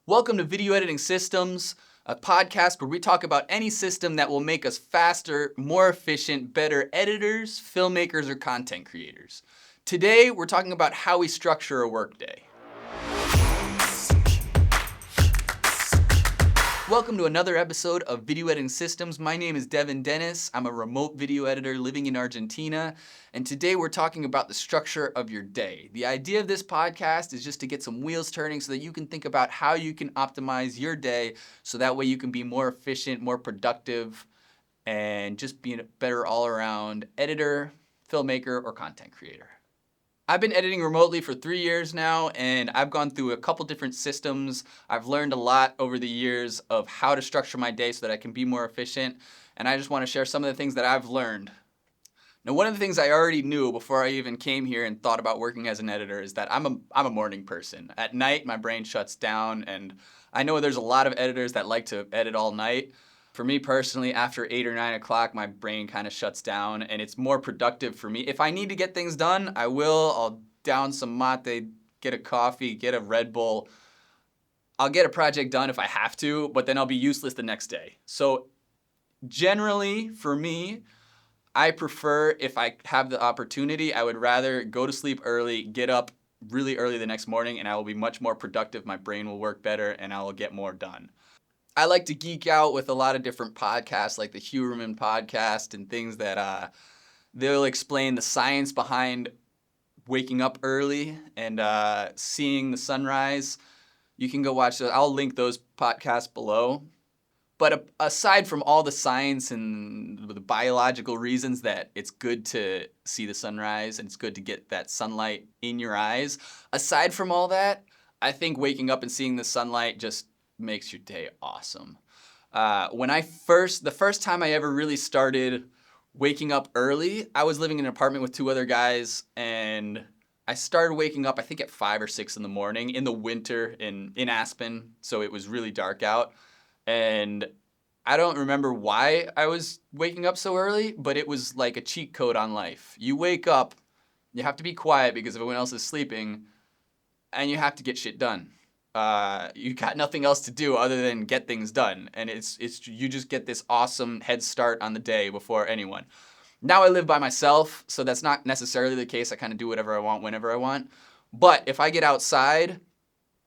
Welcome to Video Editing Systems, a podcast where we talk about any system that will make us faster, more efficient, better editors, filmmakers, or content creators. Today, we're talking about how we structure a workday. Welcome to another episode of Video Editing Systems. My name is Devon Dennis. I'm a remote video editor living in Argentina, and today we're talking about the structure of your day. The idea of this podcast is just to get some wheels turning so that you can think about how you can optimize your day so that way you can be more efficient, more productive, and just be a better all-around editor, filmmaker, or content creator. I've been editing remotely for 3 years now, and I've gone through a couple different systems. I've learned a lot over the years of how to structure my day so that I can be more efficient, and I just want to share some of the things that I've learned. Now, one of the things I already knew before I even came here and thought about working as an editor is that I'm a morning person. At night, my brain shuts down, and I know there's a lot of editors that like to edit all night. For me personally, after 8 or 9 o'clock, my brain kind of shuts down and it's more productive for me. If I need to get things done, I will. I'll down some mate, get a coffee, get a Red Bull. I'll get a project done if I have to, but then I'll be useless the next day. So generally, for me, I prefer, if I have the opportunity, I would rather go to sleep early, get up really early the next morning, and I will be much more productive. My brain will work better and I will get more done. I like to geek out with a lot of different podcasts like the Huberman podcast and things that they'll explain the science behind waking up early and seeing the sunrise. You can go watch those. I'll link those podcasts below. But aside from all the science and the biological reasons that it's good to see the sunrise and it's good to get that sunlight in your eyes, aside from all that, I think waking up and seeing the sunlight just makes your day awesome. The first time I ever really started waking up early, I was living in an apartment with 2 other guys, and I started waking up, I think at 5 or 6 in the morning in the winter in Aspen, so it was really dark out. And I don't remember why I was waking up so early, but it was like a cheat code on life. You wake up, you have to be quiet because everyone else is sleeping, and you have to get shit done. You got nothing else to do other than get things done, and it's you just get this awesome head start on the day before anyone. Now I live by myself, so that's not necessarily the case. I kind of do whatever I want whenever I want. But if I get outside,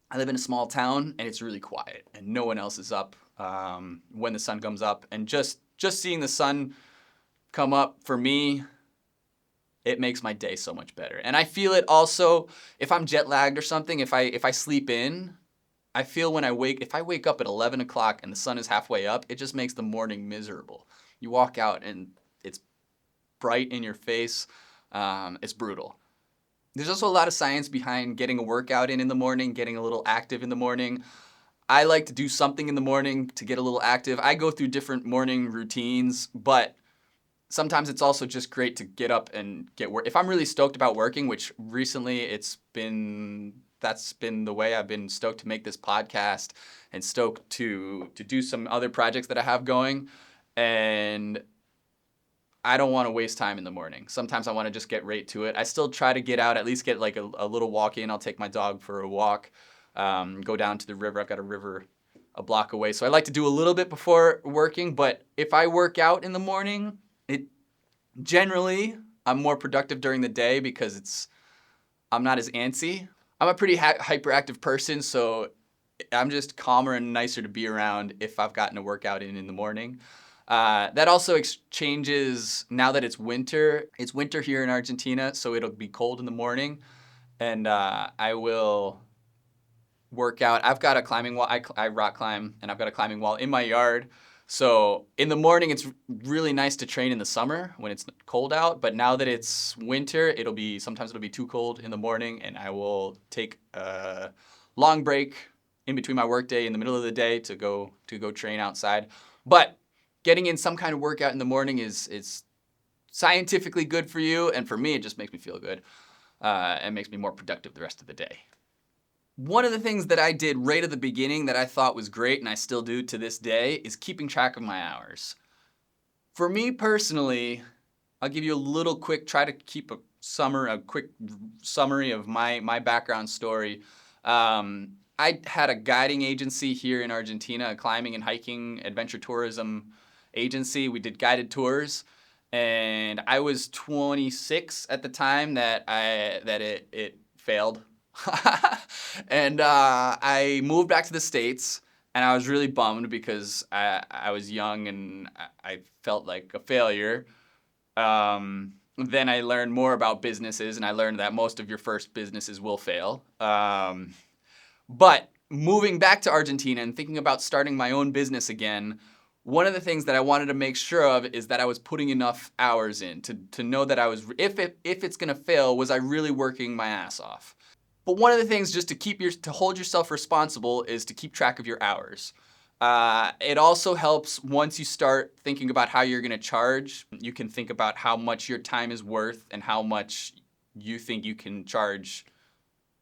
I live in a small town and it's really quiet and no one else is up when the sun comes up, and just seeing the sun come up for me, it makes my day so much better. And I feel it also if I'm jet lagged or something. If I sleep in, I feel if I wake up at 11 o'clock and the sun is halfway up, it just makes the morning miserable. You walk out and it's bright in your face. It's brutal. There's also a lot of science behind getting a workout in the morning, getting a little active in the morning. I like to do something in the morning to get a little active. I go through different morning routines, but sometimes it's also just great to get up and get work. If I'm really stoked about working, which recently that's been the way I've been stoked to make this podcast and stoked to do some other projects that I have going. And I don't want to waste time in the morning. Sometimes I want to just get right to it. I still try to get out, at least get like a little walk in. I'll take my dog for a walk, go down to the river. I've got a river a block away. So I like to do a little bit before working. But if I work out in the morning, generally I'm more productive during the day because I'm not as antsy. I'm a pretty hyperactive person, so I'm just calmer and nicer to be around if I've gotten a workout in the morning. That also changes now that it's winter. It's winter here in Argentina, so it'll be cold in the morning, and I will work out. I've got a climbing wall. I rock climb, and I've got a climbing wall in my yard. So in the morning, it's really nice to train in the summer when it's cold out. But now that it's winter, sometimes it'll be too cold in the morning, and I will take a long break in between my workday in the middle of the day to go train outside. But getting in some kind of workout in the morning is scientifically good for you, and for me, it just makes me feel good and makes me more productive the rest of the day. One of the things that I did right at the beginning that I thought was great, and I still do to this day, is keeping track of my hours. For me personally, I'll give you try to keep a quick summary of my background story. I I had a guiding agency here in Argentina, a climbing and hiking adventure tourism agency. We did guided tours, and I was 26 at the time that it failed. And I moved back to the States, and I was really bummed because I was young and I felt like a failure. Then I learned more about businesses, and I learned that most of your first businesses will fail. But moving back to Argentina and thinking about starting my own business again, one of the things that I wanted to make sure of is that I was putting enough hours in to know that I was, if it's gonna fail, was I really working my ass off? But one of the things just to hold yourself responsible is to keep track of your hours. It also helps once you start thinking about how you're gonna charge. You can think about how much your time is worth and how much you think you can charge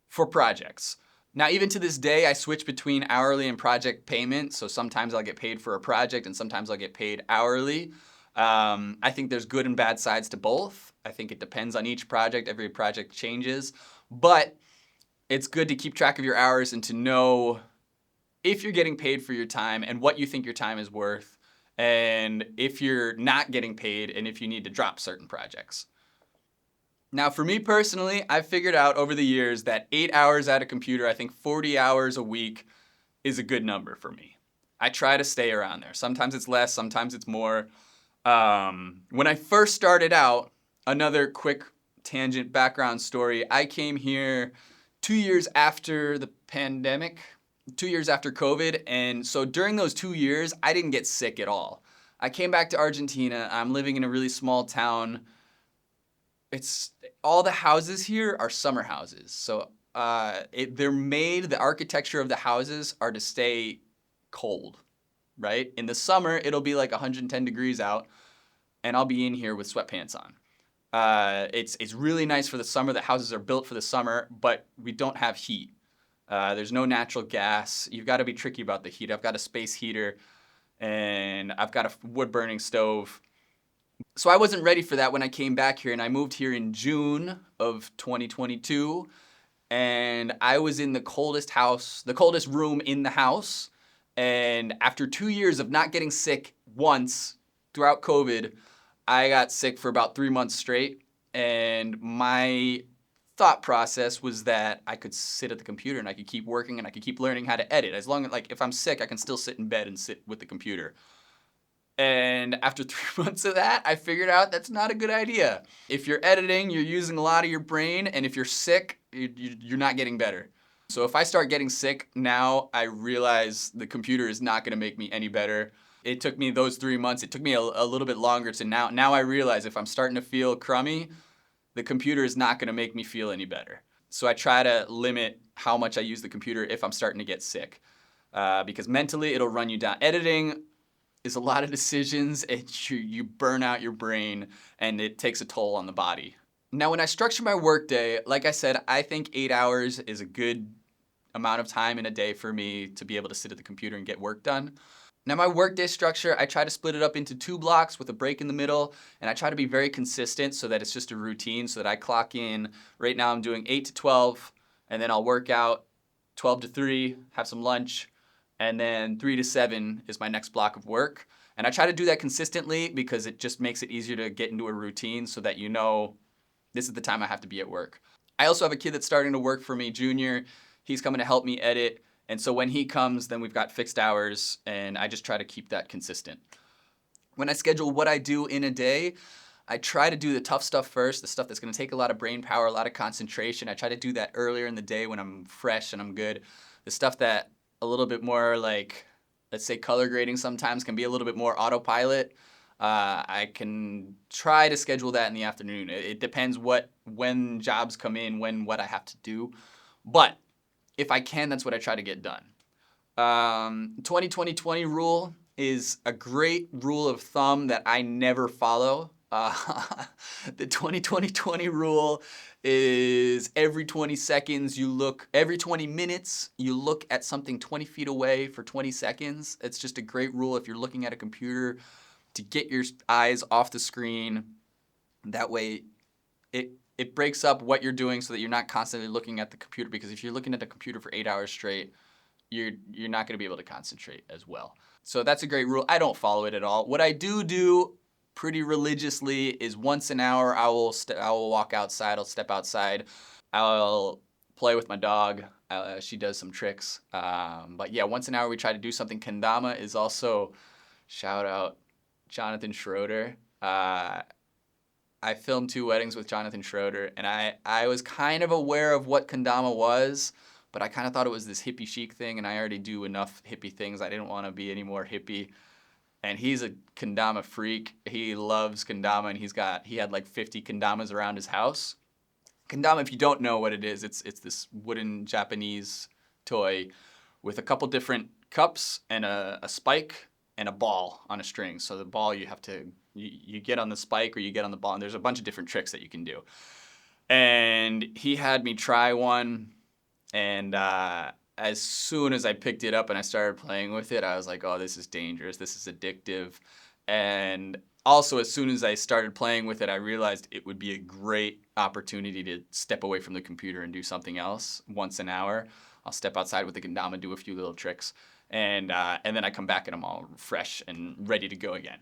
for projects. Now, even to this day, I switch between hourly and project payment. So sometimes I'll get paid for a project and sometimes I'll get paid hourly. I think there's good and bad sides to both. I think it depends on each project. Every project changes. But it's good to keep track of your hours and to know if you're getting paid for your time and what you think your time is worth, and if you're not getting paid and if you need to drop certain projects. Now, for me personally, I've figured out over the years that 8 hours at a computer, I think 40 hours a week is a good number for me. I try to stay around there. Sometimes it's less, sometimes it's more. When I first started out, another quick tangent background story, I came here 2 years after the pandemic, 2 years after COVID, and so during those 2 years, I didn't get sick at all. I came back to Argentina. I'm living in a really small town. All the houses here are summer houses. So the architecture of the houses are to stay cold, right? In the summer, it'll be like 110 degrees out, and I'll be in here with sweatpants on. It's really nice for the summer. The houses are built for the summer, but we don't have heat. There's no natural gas. You've got to be tricky about the heat. I've got a space heater, and I've got a wood-burning stove. So I wasn't ready for that when I came back here, and I moved here in June of 2022, and I was in the coldest room in the house, and after 2 years of not getting sick once throughout COVID, I got sick for about 3 months straight, and my thought process was that I could sit at the computer and I could keep working and I could keep learning how to edit. As long as, like, if I'm sick, I can still sit in bed and sit with the computer. And after 3 months of that, I figured out that's not a good idea. If you're editing, you're using a lot of your brain, and if you're sick, you're not getting better. So if I start getting sick now, I realize the computer is not gonna make me any better. It took me those 3 months, it took me a little bit longer to now I realize if I'm starting to feel crummy, the computer is not gonna make me feel any better. So I try to limit how much I use the computer if I'm starting to get sick. Because mentally, it'll run you down. Editing is a lot of decisions, you burn out your brain, and it takes a toll on the body. Now, when I structure my workday, like I said, I think 8 hours is a good amount of time in a day for me to be able to sit at the computer and get work done. Now, my workday structure, I try to split it up into 2 blocks with a break in the middle, and I try to be very consistent so that it's just a routine, so that I clock in. Right now, I'm doing 8 to 12, and then I'll work out 12 to 3, have some lunch, and then 3 to 7 is my next block of work. And I try to do that consistently because it just makes it easier to get into a routine so that you know this is the time I have to be at work. I also have a kid that's starting to work for me, Junior. He's coming to help me edit. And so when he comes, then we've got fixed hours, and I just try to keep that consistent. When I schedule what I do in a day, I try to do the tough stuff first, the stuff that's gonna take a lot of brain power, a lot of concentration. I try to do that earlier in the day when I'm fresh and I'm good. The stuff that a little bit more like, let's say color grading sometimes can be a little bit more autopilot. I can try to schedule that in the afternoon. It depends when jobs come in, what I have to do. But if I can, that's what I try to get done. 20-20-20 rule is a great rule of thumb that I never follow. The 20-20-20 rule is every 20 minutes, you look at something 20 feet away for 20 seconds. It's just a great rule if you're looking at a computer to get your eyes off the screen. That way it breaks up what you're doing so that you're not constantly looking at the computer, because if you're looking at the computer for 8 hours straight, you're not going to be able to concentrate as well. So that's a great rule. I don't follow it at all. What I do pretty religiously is once an hour I will walk outside. I'll step outside. I'll play with my dog. She does some tricks. But yeah, once an hour we try to do something. Kendama is also, shout out Jonathan Schroeder. I filmed 2 weddings with Jonathan Schroeder, and I was kind of aware of what kendama was, but I kind of thought it was this hippie chic thing, and I already do enough hippie things. I didn't want to be any more hippie. And he's a kendama freak. He loves kendama, and he had like 50 kendamas around his house. Kendama, if you don't know what it is, it's this wooden Japanese toy with a couple different cups and a spike and a ball on a string. So the ball you get on the spike or you get on the ball, and there's a bunch of different tricks that you can do. And he had me try one, and as soon as I picked it up and I started playing with it, I was like, oh, this is dangerous, this is addictive. And also, as soon as I started playing with it, I realized it would be a great opportunity to step away from the computer and do something else once an hour. I'll step outside with the kendama, do a few little tricks, and then I come back and I'm all fresh and ready to go again.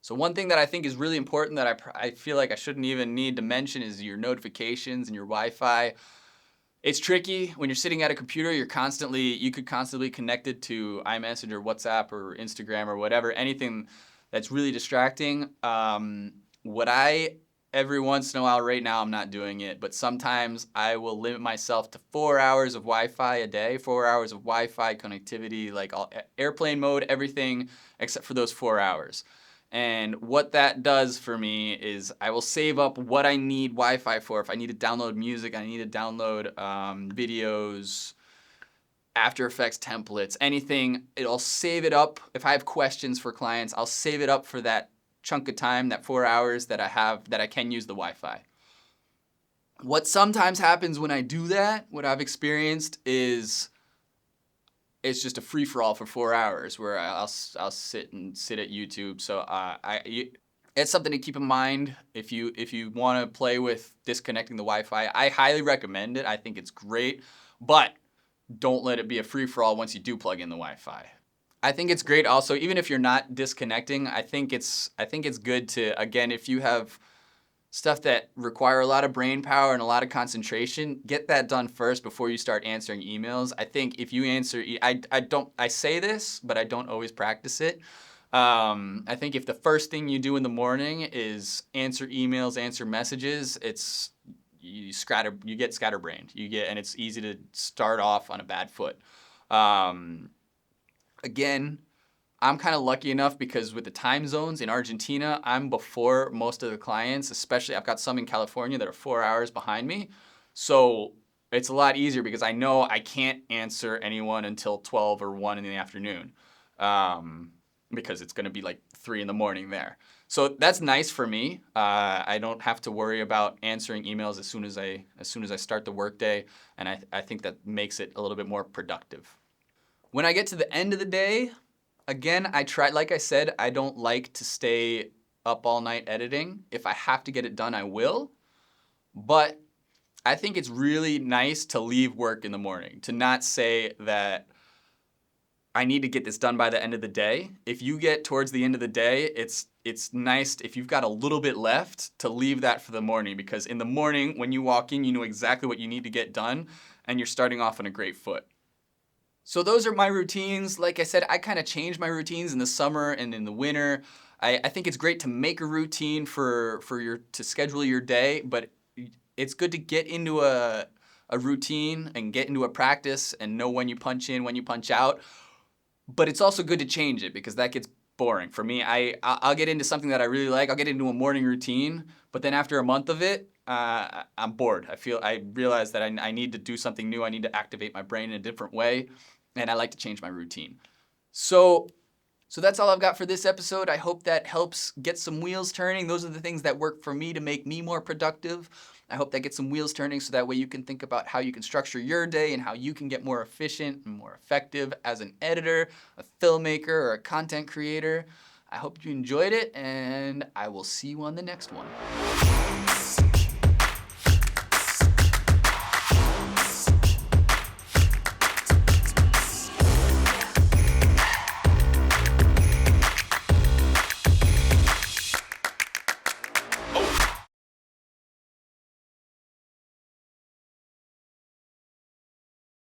So one thing that I think is really important that I feel like I shouldn't even need to mention is your notifications and your Wi-Fi. It's tricky when you're sitting at a computer. You could constantly connected to iMessage or WhatsApp or Instagram or whatever, anything that's really distracting. Every once in a while, right now I'm not doing it, but sometimes I will limit myself to 4 hours of Wi-Fi a day, 4 hours of Wi-Fi connectivity, like airplane mode, everything except for those 4 hours. And what that does for me is I will save up what I need Wi-Fi for. If I need to download music, I need to download videos, After Effects templates, anything, it'll save it up. If I have questions for clients, I'll save it up for that chunk of time, that 4 hours that I can use the Wi-Fi. What sometimes happens when I do that, what I've experienced is it's just a free-for-all for 4 hours where I'll sit at YouTube. So it's something to keep in mind if you want to play with disconnecting the Wi-Fi. I highly recommend it. I think it's great, but don't let it be a free-for-all once you do plug in the Wi-Fi. I think it's great also, even if you're not disconnecting, I think it's good to, again, if you have stuff that require a lot of brain power and a lot of concentration, get that done first before you start answering emails. I think if you answer, I say this, but I don't always practice it. I think if the first thing you do in the morning is answer emails, answer messages, you get scatterbrained. And it's easy to start off on a bad foot. Again, I'm kind of lucky enough because with the time zones in Argentina, I'm before most of the clients, especially I've got some in California that are 4 hours behind me. So it's a lot easier because I know I can't answer anyone until 12 or 1 in the afternoon because it's going to be like 3 in the morning there. So that's nice for me. I don't have to worry about answering emails as soon as I start the workday, and I think that makes it a little bit more productive. When I get to the end of the day, again, like I said, I don't like to stay up all night editing. If I have to get it done, I will. But I think it's really nice to leave work in the morning, to not say that I need to get this done by the end of the day. If you get towards the end of the day, it's nice if you've got a little bit left to leave that for the morning, because in the morning when you walk in, you know exactly what you need to get done and you're starting off on a great foot. So those are my routines. Like I said, I kind of change my routines in the summer and in the winter. I think it's great to make a routine to schedule your day, but it's good to get into a routine and get into a practice and know when you punch in, when you punch out. But it's also good to change it because that gets boring. For me, I'll get into something that I really like. I'll get into a morning routine, but then after a month of it, I'm bored. I realize that I need to do something new. I need to activate my brain in a different way, and I like to change my routine. So that's all I've got for this episode. I hope that helps get some wheels turning. Those are the things that work for me to make me more productive. I hope that gets some wheels turning so that way you can think about how you can structure your day and how you can get more efficient and more effective as an editor, a filmmaker, or a content creator. I hope you enjoyed it, and I will see you on the next one.